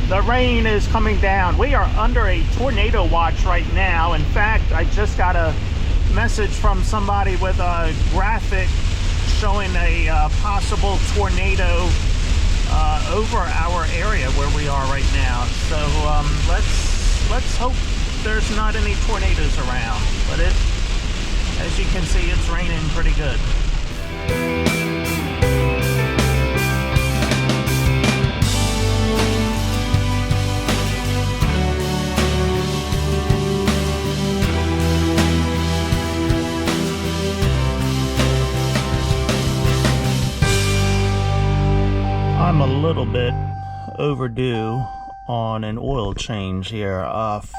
The rain is coming down. We are under a tornado watch right now. In fact, I just got a message from somebody with a graphic showing a possible tornado over our area where we are right now. So let's hope there's not any tornadoes around. But as you can see, it's raining pretty good. I'm a little bit overdue on an oil change here.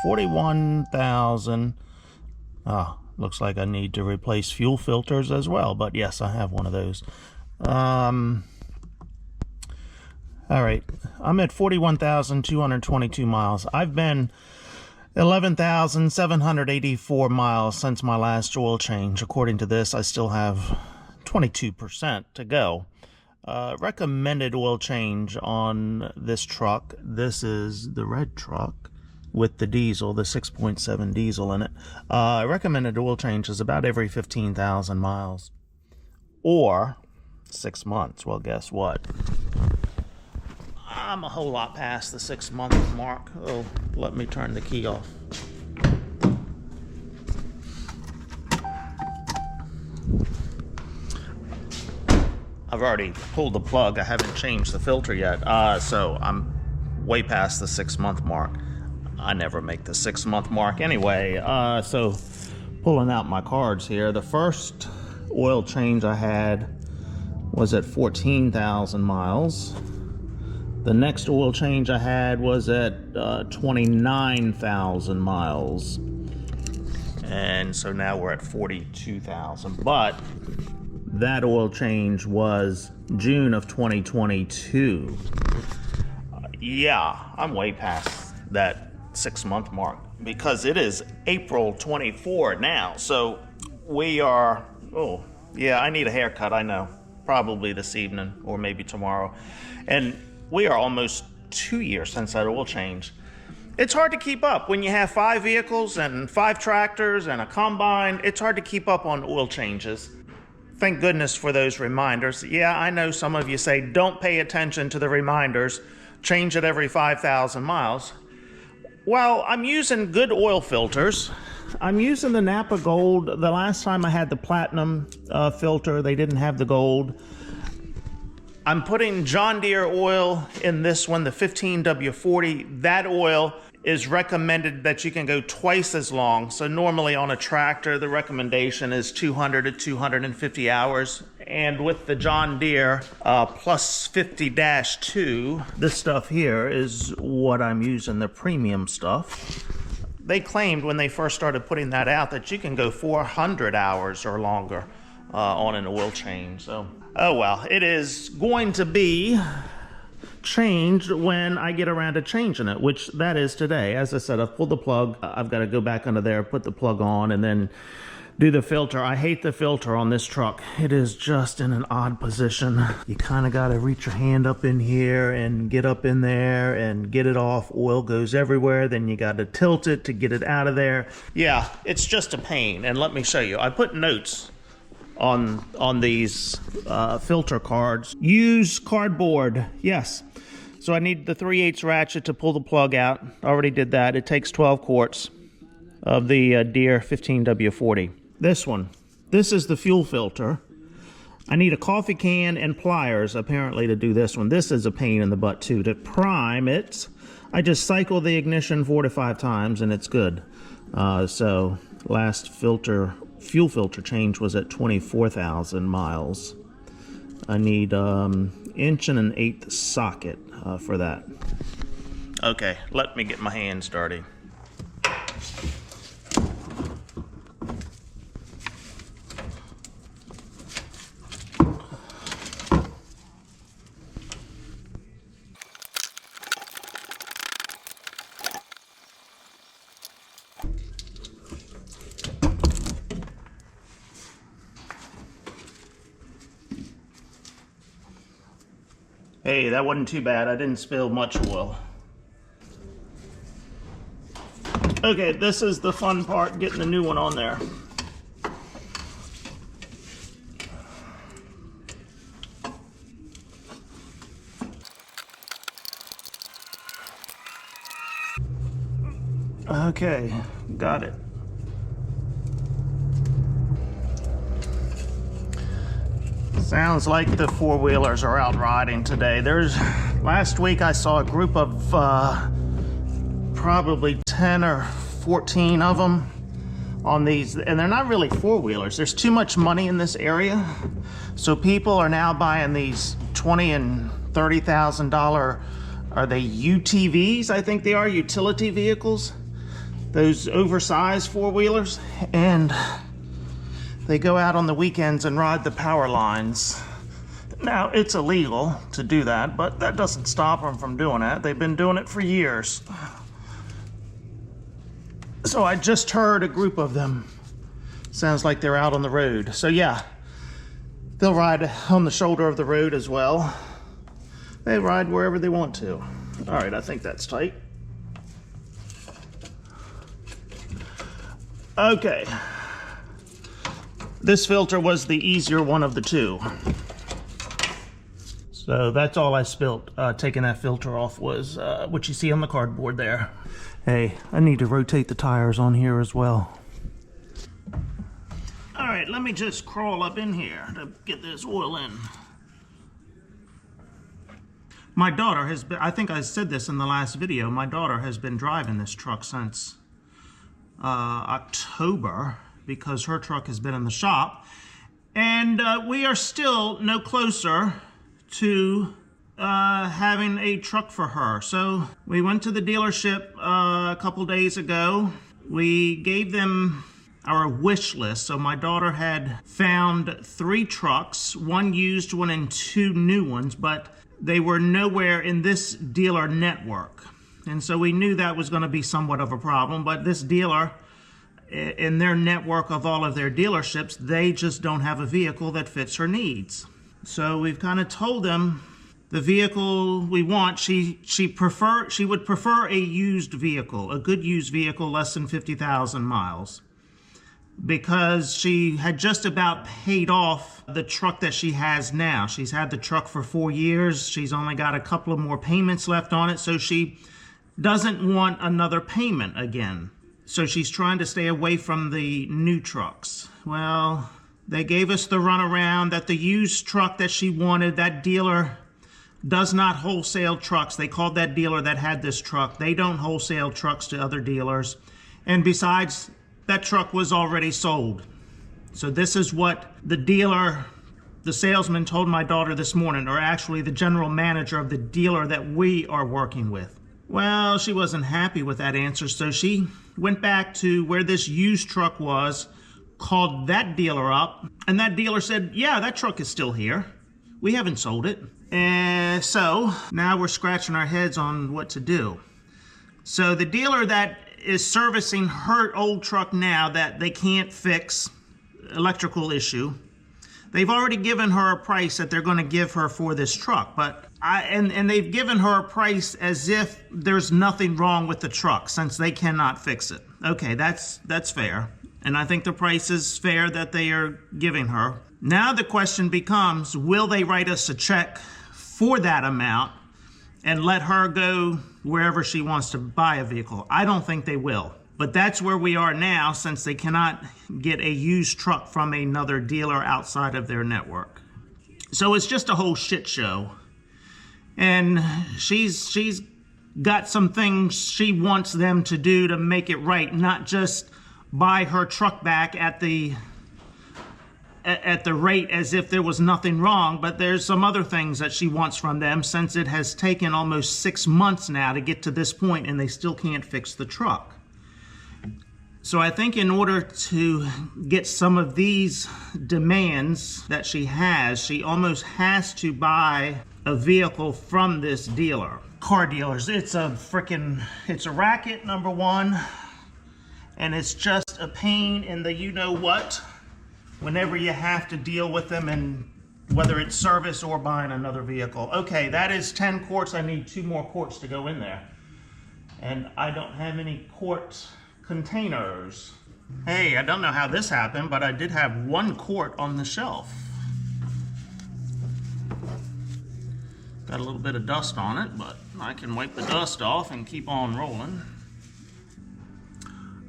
41,000. Looks like I need to replace fuel filters as well, but yes, I have one of those. All right, I'm at 41,222 miles. I've been 11,784 miles since my last oil change. According to this, I still have 22% to go. Recommended oil change on this truck. This is the red truck with the diesel, the 6.7 diesel in it. Recommended oil change is about every 15,000 miles or 6 months. Well, guess what? I'm a whole lot past the 6-month mark. Oh, let me turn the key off. I've already pulled the plug. I haven't changed the filter yet. So I'm way past the 6-month mark. I never make the 6-month mark anyway. So pulling out my cards here. The first oil change I had was at 14,000 miles. The next oil change I had was at 29,000 miles. And so now we're at 42,000. But that oil change was June of 2022. Yeah, I'm way past that 6-month mark because it is April 24 now. So we are, oh, yeah, I need a haircut, I know. Probably this evening or maybe tomorrow. And we are almost 2 years since that oil change. It's hard to keep up when you have 5 vehicles and 5 tractors and a combine. It's hard to keep up on oil changes. Thank goodness for those reminders. Yeah, I know some of you say, don't pay attention to the reminders. Change it every 5,000 miles. Well, I'm using good oil filters. I'm using the Napa Gold. The last time I had the Platinum filter, they didn't have the Gold. I'm putting John Deere oil in this one, the 15W40. That oil is recommended that you can go twice as long. So normally on a tractor, the recommendation is 200 to 250 hours. And with the John Deere Plus 50-2, this stuff here is what I'm using, the premium stuff. They claimed when they first started putting that out that you can go 400 hours or longer on an oil change. So, oh well, it is going to be changed when I get around to changing it, which that is today. As I said, I've pulled the plug. I've got to go back under there, put the plug on, and then do the filter. I hate the filter on this truck. It is just in an odd position. You kind of got to reach your hand up in here and get up in there and get it off. Oil goes everywhere. Then you got to tilt it to get it out of there. Yeah, it's just a pain. And let me show you. I put notes on these filter cards. Use cardboard. Yes. So I need the 3/8 ratchet to pull the plug out. Already did that. It takes 12 quarts of the Deere 15W40. This one. This is the fuel filter. I need a coffee can and pliers apparently to do this one. This is a pain in the butt too. To prime it, I just cycle the ignition 4 to 5 times and it's good. So last fuel filter change was at 24,000 miles. I need 1 1/8 inch socket for that. Okay, let me get my hands dirty. Hey, that wasn't too bad. I didn't spill much oil. Okay, this is the fun part, getting the new one on there. Okay, got it. Sounds like the four-wheelers are out riding today. Last week I saw a group of probably 10 or 14 of them on these, and they're not really four-wheelers. There's too much money in this area, so people are now buying these $20,000 and $30,000, are they UTVs? I think they are, utility vehicles. Those oversized four-wheelers, and they go out on the weekends and ride the power lines. Now, it's illegal to do that, but that doesn't stop them from doing it. They've been doing it for years. So I just heard a group of them. Sounds like they're out on the road. So yeah, they'll ride on the shoulder of the road as well. They ride wherever they want to. All right, I think that's tight. Okay. This filter was the easier one of the two. So that's all I spilt. Taking that filter off was what you see on the cardboard there. Hey, I need to rotate the tires on here as well. All right, let me just crawl up in here to get this oil in. My daughter has been, I think I said this in the last video, my daughter has been driving this truck since October, because her truck has been in the shop, and we are still no closer to having a truck for her. So we went to the dealership a couple days ago. We gave them our wish list. So my daughter had found 3 trucks, 1 used one and 2 new ones, but they were nowhere in this dealer network. And so we knew that was going to be somewhat of a problem, but this dealer, in their network of all of their dealerships, they just don't have a vehicle that fits her needs. So we've kind of told them the vehicle we want, she would prefer a used vehicle, a good used vehicle, less than 50,000 miles. Because she had just about paid off the truck that she has now. She's had the truck for 4 years. She's only got a couple of more payments left on it, so she doesn't want another payment again. So she's trying to stay away from the new trucks. Well, they gave us the runaround that the used truck that she wanted, that dealer does not wholesale trucks. They called that dealer that had this truck. They don't wholesale trucks to other dealers. And besides, that truck was already sold. So this is what the dealer, the salesman, told my daughter this morning, or actually the general manager of the dealer that we are working with. Well, she wasn't happy with that answer, so she went back to where this used truck was, called that dealer up, and that dealer said, yeah, that truck is still here. We haven't sold it. And so now we're scratching our heads on what to do. So the dealer that is servicing her old truck now that they can't fix, electrical issue, they've already given her a price that they're going to give her for this truck, but and they've given her a price as if there's nothing wrong with the truck, since they cannot fix it. Okay, that's fair, and I think the price is fair that they are giving her. Now the question becomes, will they write us a check for that amount and let her go wherever she wants to buy a vehicle? I don't think they will. But that's where we are now, since they cannot get a used truck from another dealer outside of their network. So it's just a whole shit show. And she's got some things she wants them to do to make it right, not just buy her truck back at the rate as if there was nothing wrong, but there's some other things that she wants from them, since it has taken almost 6 months now to get to this point and they still can't fix the truck. So I think in order to get some of these demands that she has, she almost has to buy a vehicle from this dealer. Car dealers, it's a racket, number one, and it's just a pain in the you-know-what whenever you have to deal with them, and whether it's service or buying another vehicle. Okay, that is 10 quarts. I need 2 more quarts to go in there. And I don't have any quarts containers. Hey, I don't know how this happened, but I did have 1 quart on the shelf. Got a little bit of dust on it, but I can wipe the dust off and keep on rolling.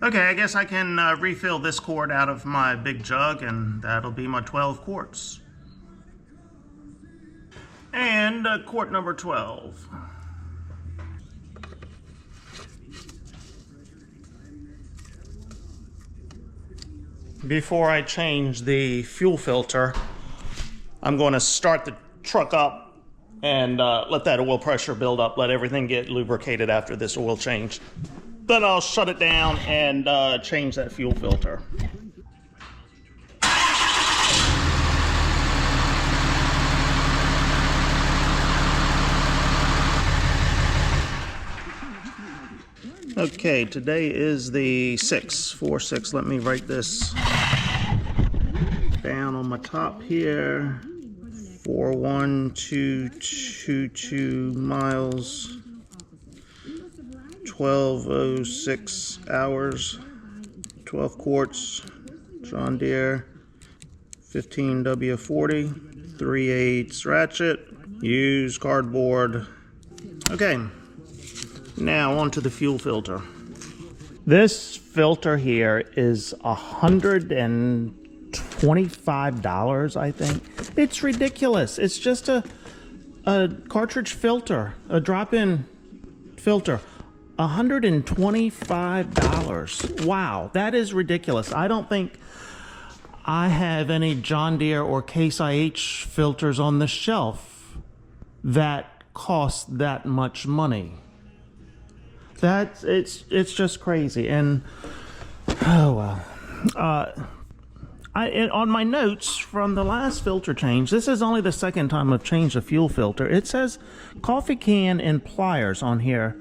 Okay, I guess I can refill this quart out of my big jug, and that'll be my 12 quarts. And quart number 12. Before I change the fuel filter, I'm going to start the truck up and let that oil pressure build up, let everything get lubricated after this oil change. Then I'll shut it down and change that fuel filter. Okay, today is the 6th, 4/6. Let me write this down on my top here. 41222 miles, 1206 hours, 12 quarts, John Deere 15W40, 3/8 ratchet, used cardboard. Okay, now onto the fuel filter. This filter here is $125, I think. It's ridiculous. It's just a cartridge filter, a drop-in filter. $125. Wow, that is ridiculous. I don't think I have any John Deere or Case IH filters on the shelf that cost that much money. It's just crazy. And oh well. On my notes from the last filter change, this is only the 2nd time I've changed a fuel filter. It says coffee can and pliers on here,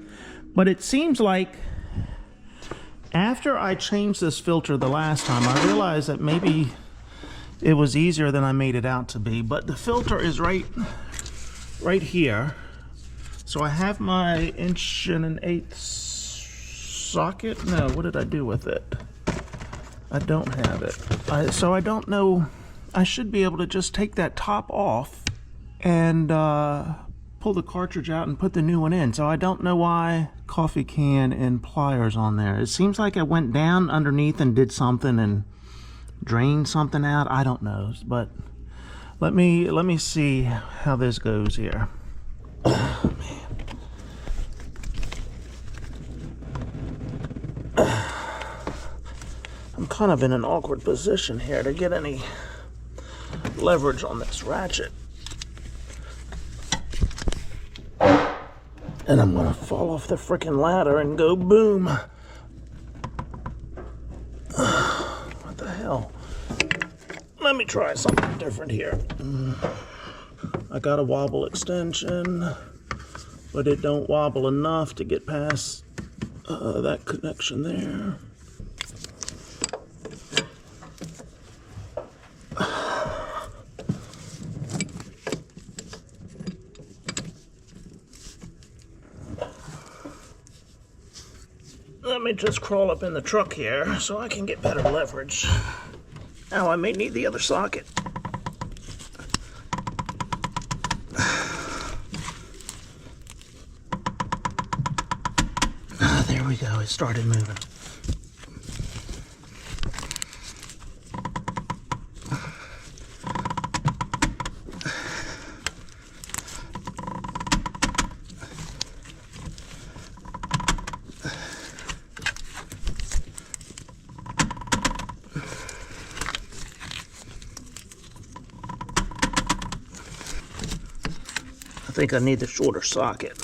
but it seems like after I changed this filter the last time, I realized that maybe it was easier than I made it out to be. But the filter is right here. So I have my 1 1/8 socket. No, what did I do with it? I don't have it. So I don't know. I should be able to just take that top off and pull the cartridge out and put the new one in. So I don't know why coffee can and pliers on there. It seems like I went down underneath and did something and drained something out. I don't know. But let me see how this goes here. Oh, man. I'm kind of in an awkward position here to get any leverage on this ratchet. And I'm gonna fall off the frickin' ladder and go boom. What the hell? Let me try something different here. I got a wobble extension, but it don't wobble enough to get past that connection there. Let me just crawl up in the truck here so I can get better leverage. Now I may need the other socket. There we go, it started moving. I think I need the shorter socket.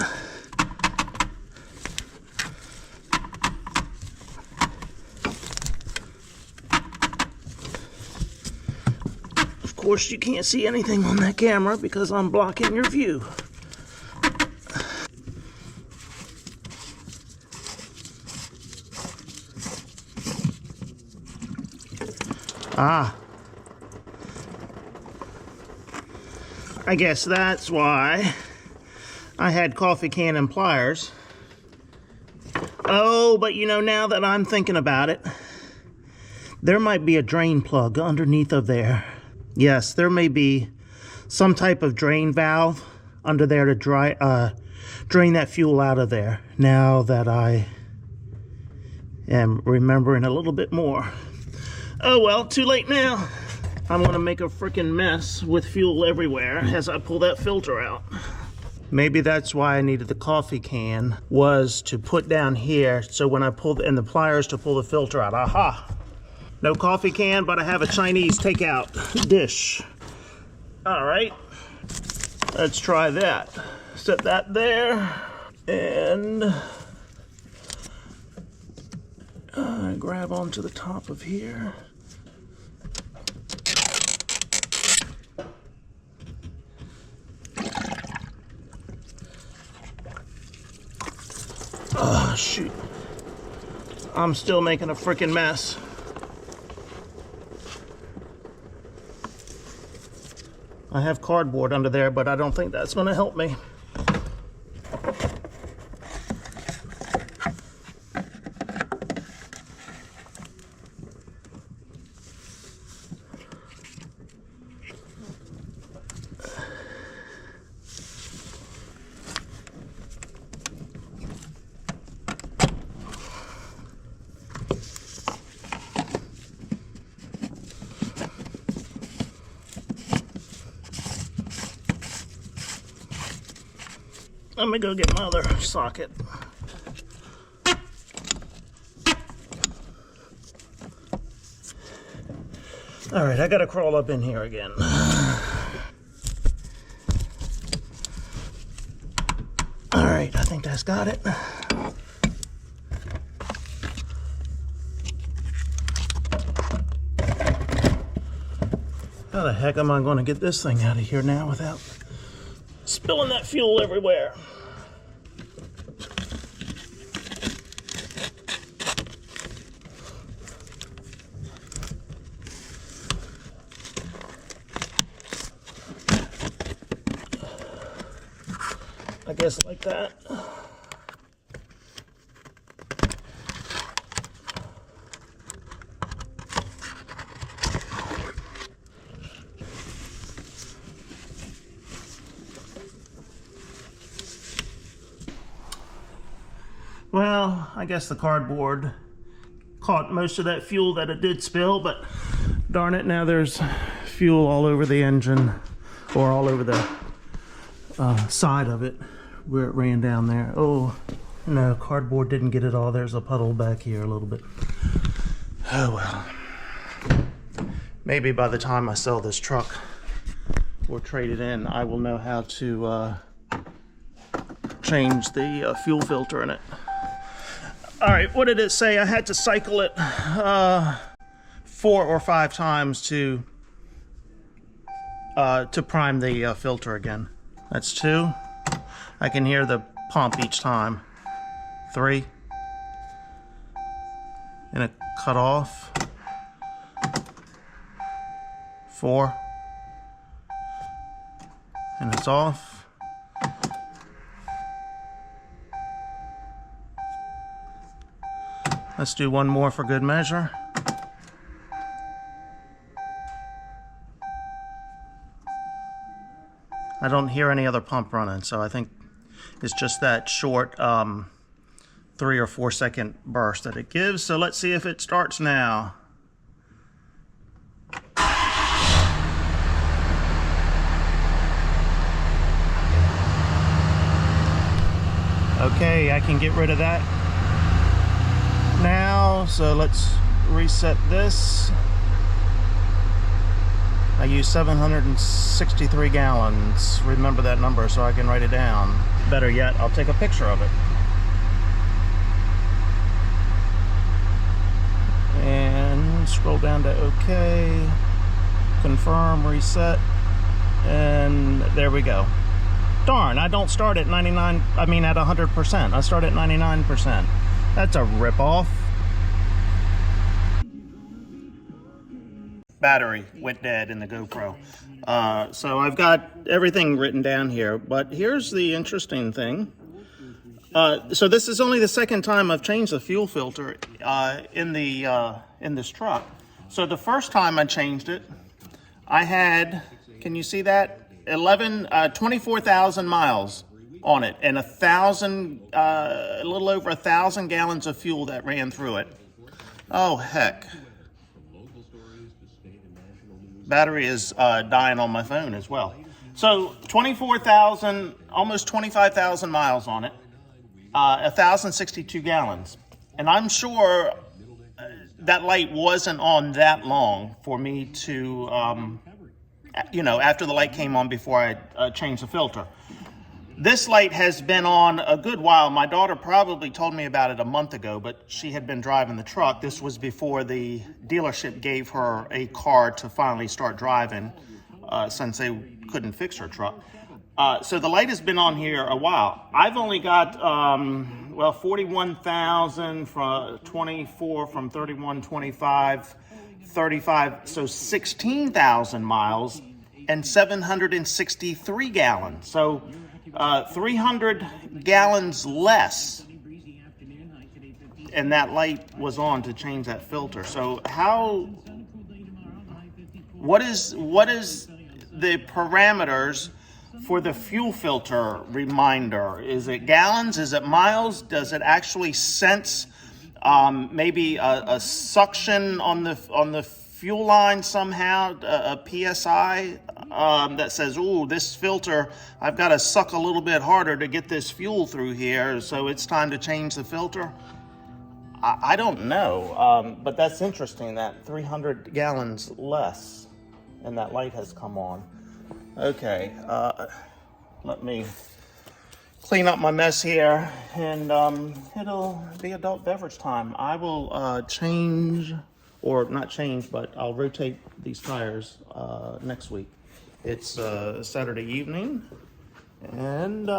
Of course, you can't see anything on that camera because I'm blocking your view. Ah. I guess that's why I had coffee can and pliers Oh, but you know, now that I'm thinking about it, there might be a drain plug underneath of there. Yes, there may be some type of drain valve under there to drain that fuel out of there. Now that I am remembering a little bit more. Oh well, too late now. I'm gonna make a freaking mess with fuel everywhere as I pull that filter out. Maybe that's why I needed the coffee can, was to put down here so when I pulled, and the pliers to pull the filter out. Aha! No coffee can, but I have a Chinese takeout dish. All right, let's try that. Set that there, and grab onto the top of here. Oh, shoot. I'm still making a freaking mess. I have cardboard under there, but I don't think that's going to help me. Let me go get my other socket. All right, I gotta crawl up in here again. All right, I think that's got it. How the heck am I gonna get this thing out of here now without spilling that fuel everywhere? I guess like that. Well, I guess the cardboard caught most of that fuel that it did spill, but darn it, now there's fuel all over the engine, or all over the side of it where it ran down there. Oh no, cardboard didn't get it all. There's a puddle back here a little bit. Oh well. Maybe by the time I sell this truck or trade it in, I will know how to change the fuel filter in it. All right, what did it say? I had to cycle it 4 or 5 times to prime the filter again. That's 2. I can hear the pump each time. 3. And it cut off. 4. And it's off. Let's do one more for good measure. I don't hear any other pump running, so I think it's just that short 3 or 4 second burst that it gives. So let's see if it starts now. Okay, I can get rid of that now, so let's reset this. I use 763 gallons. Remember that number so I can write it down. Better yet, I'll take a picture of it. And scroll down to OK, confirm, reset, and there we go. Darn, I don't start at 100%. I start at 99%. That's a ripoff. Battery went dead in the GoPro. So I've got everything written down here, but here's the interesting thing. So this is only the second time I've changed the fuel filter in this truck. So the first time I changed it, I had, can you see that? 24,000 miles on it, and a little over 1,000 gallons of fuel that ran through it. Oh heck! Battery is dying on my phone as well. So 24,000, almost 25,000 miles on it, 1,062 gallons, and I'm sure that light wasn't on that long for me to, after the light came on before I changed the filter. This light has been on a good while. My daughter probably told me about it a month ago, but she had been driving the truck. This was before the dealership gave her a car to finally start driving, since they couldn't fix her truck. So the light has been on here a while. I've only got, 41,000 from 24 from 31, 25, 35, so 16,000 miles and 763 gallons. So 300 gallons less, and that light was on to change that filter. So what is the parameters for the fuel filter reminder? Is it gallons? Is it miles? Does it actually sense maybe a suction on the fuel line somehow, a PSI that says, "Ooh, this filter, I've got to suck a little bit harder to get this fuel through here, so it's time to change the filter"? I don't know, but that's interesting that 300 gallons less, and that light has come on. Okay, let me clean up my mess here, and it'll be adult beverage time. I will change, or not change, but I'll rotate these tires next week. It's Saturday evening, and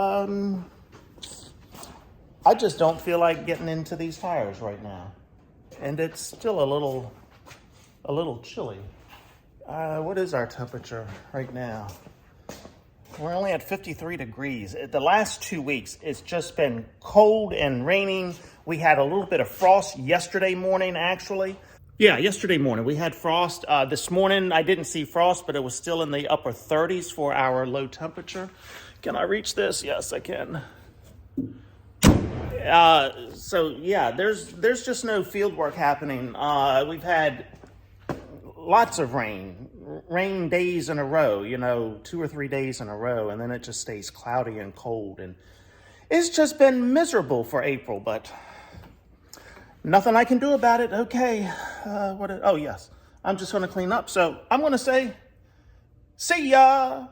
I just don't feel like getting into these tires right now. And it's still a little chilly. What is our temperature right now? We're only at 53 degrees. The last 2 weeks, it's just been cold and raining. We had a little bit of frost yesterday morning, actually. Yeah, yesterday morning we had frost. This morning I didn't see frost, but it was still in the upper 30s for our low temperature. Can I reach this? Yes, I can. So yeah, there's just no field work happening. We've had lots of rain days in a row, 2 or 3 days in a row, and then it just stays cloudy and cold, and it's just been miserable for April, but nothing I can do about it. Okay, oh yes, I'm just going to clean up, so I'm going to say, see ya!